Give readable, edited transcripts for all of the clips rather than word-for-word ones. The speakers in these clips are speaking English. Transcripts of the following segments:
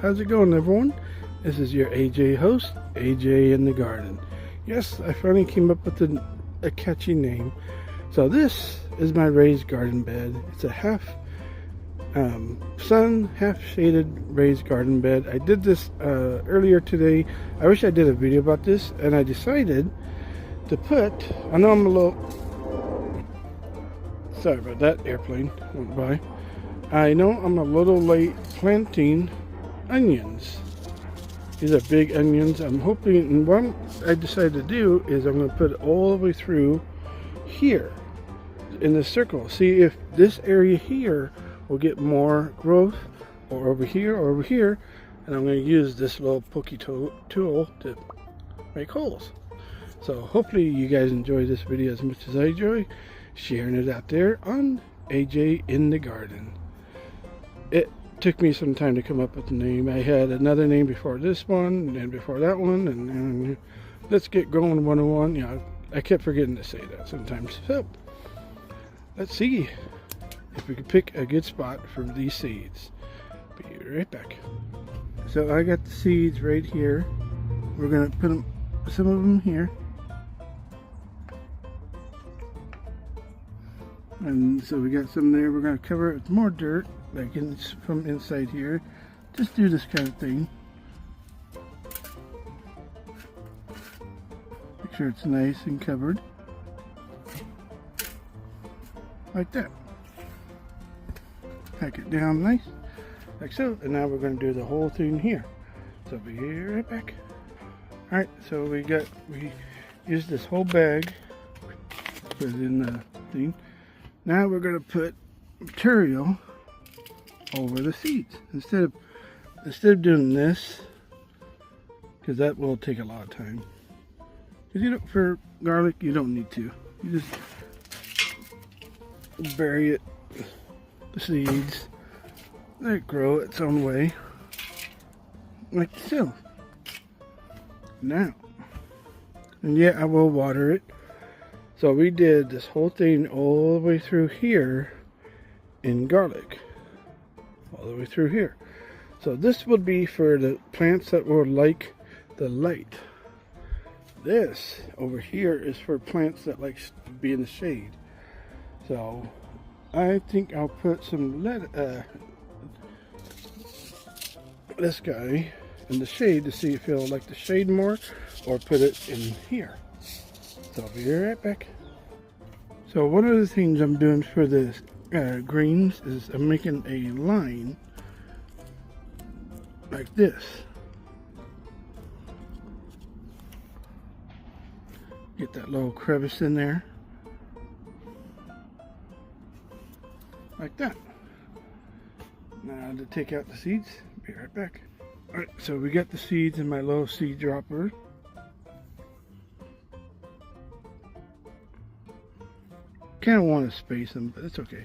How's it going, everyone? This is your AJ host, AJ in the Garden. Yes, I finally came up with a catchy name. So this is my raised garden bed. It's a half sun, half shaded raised garden bed. I did this earlier today. I wish I did a video about this, and I decided to put, I know I'm a little, sorry about that, airplane went by. I know I'm a little late planting onions. These are big onions. I'm hoping, and what I decided to do is I'm going to put it all the way through here in the circle. See if this area here will get more growth, or over here, or over here. And I'm going to use this little pokey tool to make holes. So hopefully you guys enjoy this video as much as I enjoy sharing it out there on AJ in the Garden. It took me some time to come up with the name. I had another name before this one, and before that one, and let's get going 101. You know, I kept forgetting to say that sometimes. So let's see if we can pick a good spot for these seeds. Be right back. So I got the seeds right here. We're gonna put some of them here. And so we got some there. We're going to cover it with more dirt, like from inside here. Just do this kind of thing. Make sure it's nice and covered. Like that. Pack it down nice, like so. And now we're going to do the whole thing here. So I'll be right back. Alright, so we used this whole bag. Put it in the thing. Now we're going to put material over the seeds instead of doing this, because that will take a lot of time. Because for garlic you don't need to. You just bury it, the seeds, let it grow its own way, like so. Now, and yeah, I will water it. So we did this whole thing all the way through here in garlic. All the way through here. So this would be for the plants that will like the light. This over here is for plants that like to be in the shade. So I think I'll put some this guy in the shade to see if he'll like the shade more, or put it in here. So I'll be right back. So one of the things I'm doing for the greens is I'm making a line like this. Get that little crevice in there. Like that. Now to take out the seeds, be right back. Alright, so we got the seeds in my little seed dropper. Kind of want to space them, but it's okay.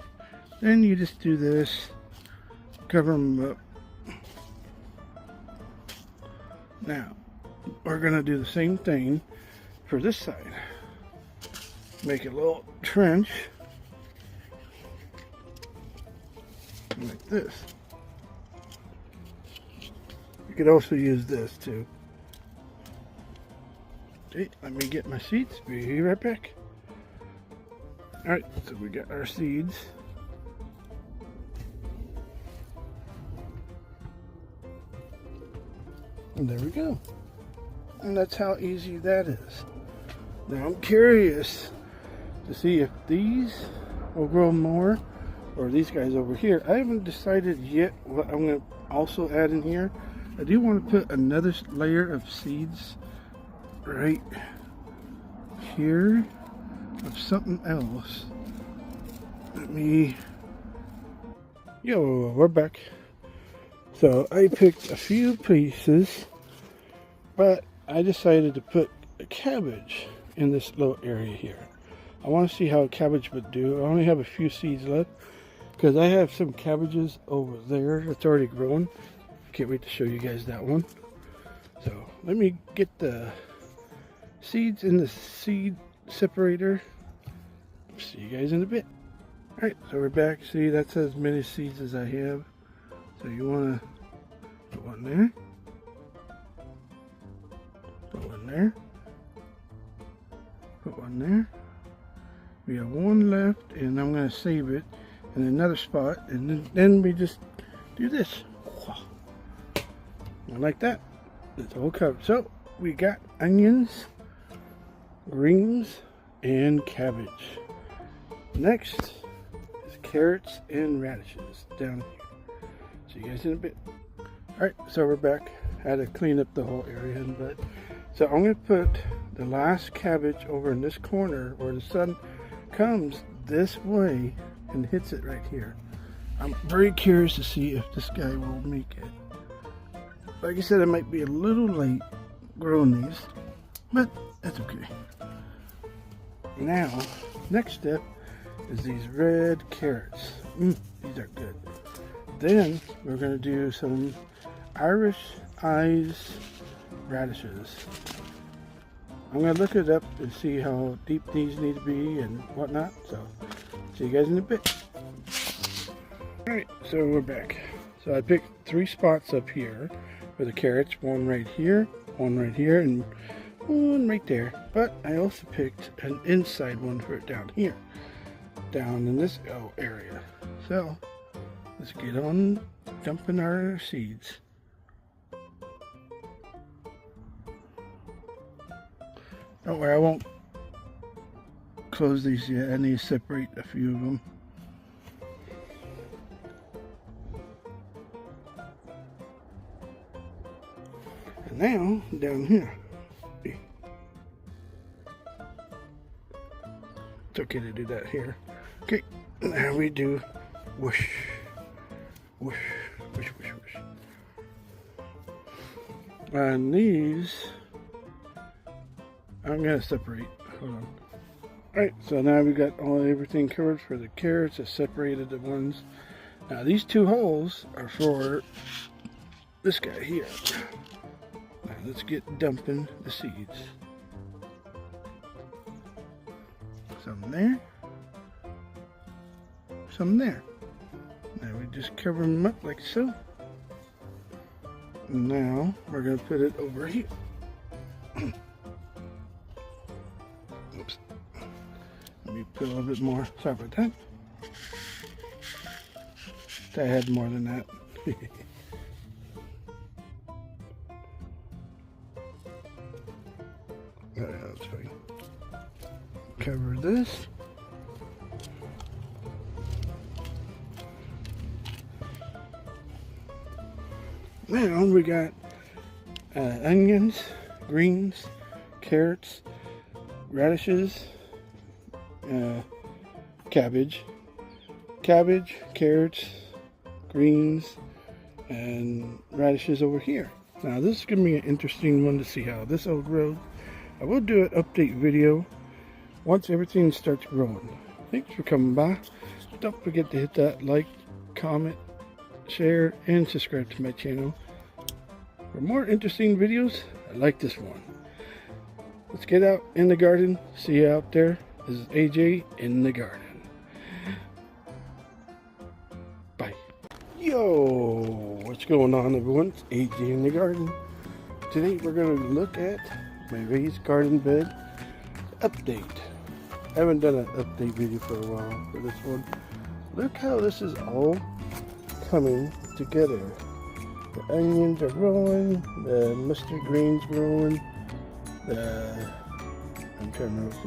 Then you just do this, cover them up. Now we're gonna do the same thing for this side. Make a little trench like this. You could also use this too. Okay, let me get my seeds. Be right back. Alright, so we got our seeds. And there we go. And that's how easy that is. Now I'm curious to see if these will grow more, or these guys over here. I haven't decided yet what I'm going to also add in here. I do want to put another layer of seeds right here of something else. We're back. So I picked a few pieces, but I decided to put a cabbage in this little area here. I want to see how a cabbage would do. I only have a few seeds left, because I have some cabbages over there that's already growing. Can't wait to show you guys that one. So let me get the seeds in the seed separator. See you guys in a bit. Alright, so we're back. See, that's as many seeds as I have. So you want to Put one there. Put one there. Put one there. We have one left, and I'm going to save it in another spot, and then we just do this. And like that, it's all covered. So we got onions, greens, and cabbage. Next is carrots and radishes down here. See you guys in a bit. Alright, so we're back. I had to clean up the whole area, but so I'm going to put the last cabbage over in this corner where the sun comes this way and hits it right here. I'm very curious to see if this guy will make it. Like I said, I might be a little late growing these, but that's okay. Now, next step is these red carrots. These are good. Then we're going to do some Irish eyes radishes. I'm going to look it up and see how deep these need to be and whatnot. So, see you guys in a bit. Alright, so we're back. So I picked 3 spots up here for the carrots. One right here, and one right there. But I also picked an inside one for it down here. Down in this area. So, let's get on dumping our seeds. Don't worry, I won't close these yet. I need to separate a few of them. And now, down here. It's okay to do that here. Okay, now we do whoosh, whoosh, whoosh, whoosh, whoosh. And these, I'm going to separate. Hold on. Alright, so now we've got everything covered for the carrots. I separated the ones. Now these 2 holes are for this guy here. Now let's get dumping the seeds. Some there. Some there. Now we just cover them up like so. Now we're going to put it over here. Oops. Let me put a little bit more. Sorry about that. I had more than that. That's fine. Cover this. Now we got onions, greens, carrots, radishes, cabbage, carrots, greens, and radishes over here. Now this is going to be an interesting one to see how this will grow. I will do an update video once everything starts growing. Thanks for coming by. Don't forget to hit that like, comment, share, and subscribe to my channel for more interesting videos like this one. Let's get out in the garden. See you out there. This is AJ in the garden. Bye. Yo, what's going on, everyone? It's AJ in the garden. Today we're going to look at my raised garden bed update. I haven't done an update video for a while for this one. Look how this is all coming together. The onions are growing, the mustard greens growing, I'm trying to remember what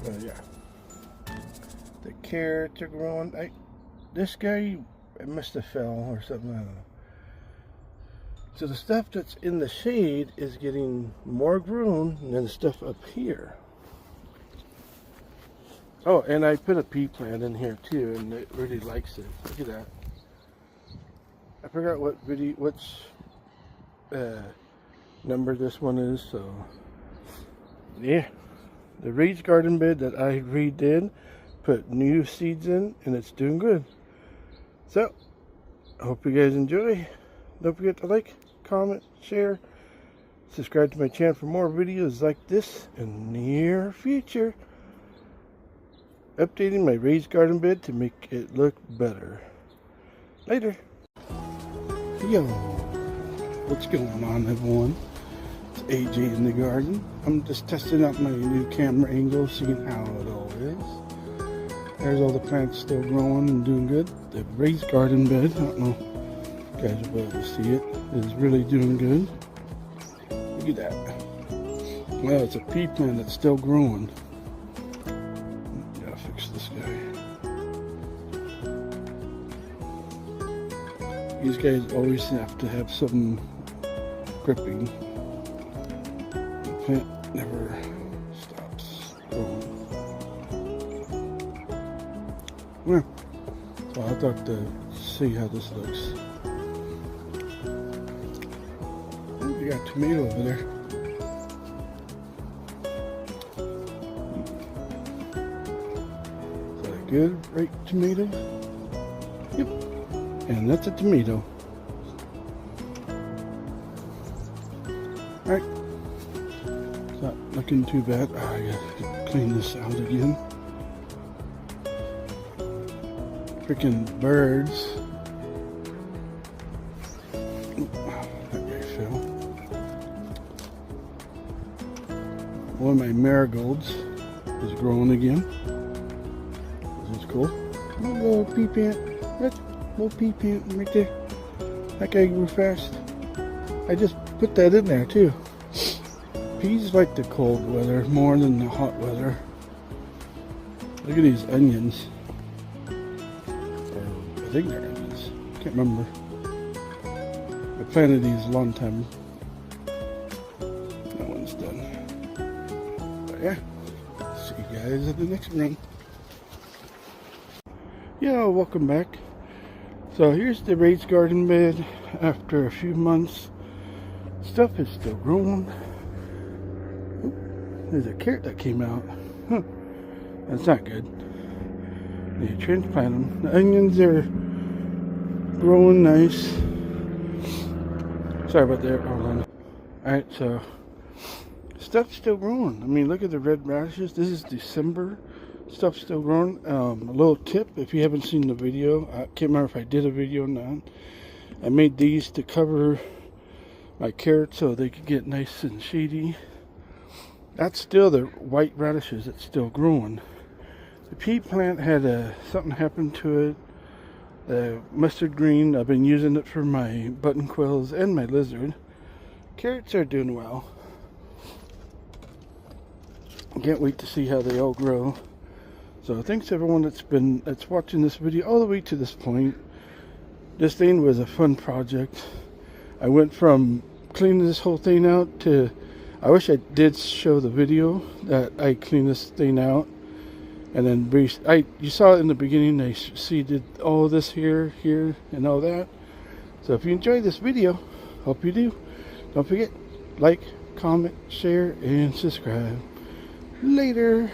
these are. Yeah. The carrots are growing. This guy, it must have fell or something, I don't know. So the stuff that's in the shade is getting more grown than the stuff up here. Oh, and I put a pea plant in here too, and it really likes it. Look at that. I forgot what which number this one is, so yeah. The raised garden bed that I redid, put new seeds in, and it's doing good. So, I hope you guys enjoy. Don't forget to like, comment, share, subscribe to my channel for more videos like this in the near future. Updating my raised garden bed to make it look better. Later. Yo, what's going on, everyone? It's AJ in the garden. I'm just testing out my new camera angle, seeing how it all is. There's all the plants still growing and doing good. The raised garden bed, I don't know if you guys will be able to see it, is really doing good. Look at that. Well, it's a pea plant that's still growing. Gotta fix this guy. These guys always have to have some gripping. The plant never stops growing. Well, so I thought to see how this looks. Oh, we got tomato over there. Is that a good, right tomato? Yep. And that's a tomato. Alright. It's not looking too bad. Oh, I gotta clean this out again. Freaking birds. Oop, that guy fell. One of my marigolds is growing again. This is cool. Little pea plant. Little pea plant right there. That guy grew fast. I just put that in there too. Peas like the cold weather more than the hot weather. Look at these onions. I think they're onions. Can't remember. I planted these a long time. That one's done. But yeah. See you guys at the next run. Yeah, welcome back. So here's the raised garden bed after a few months. Stuff is still growing. Oop, there's a carrot that came out. Huh. That's not good. Need to transplant them. The onions are growing nice. Sorry about that. Hold on. Alright, so stuff's still growing. I mean, look at the red radishes. This is December. Stuff's still growing. A little tip, if you haven't seen the video, I can't remember if I did a video or not. I made these to cover my carrots so they could get nice and shady. That's still the white radishes that's still growing. The pea plant had something happen to it. The mustard green, I've been using it for my button quills and my lizard. Carrots are doing well. Can't wait to see how they all grow. So thanks everyone that's watching this video all the way to this point. This thing was a fun project. I went from cleaning this whole thing out to, I wish I did show the video that I cleaned this thing out. And then you saw it in the beginning, I seeded all this here, and all that. So if you enjoyed this video, hope you do. Don't forget, like, comment, share, and subscribe. Later.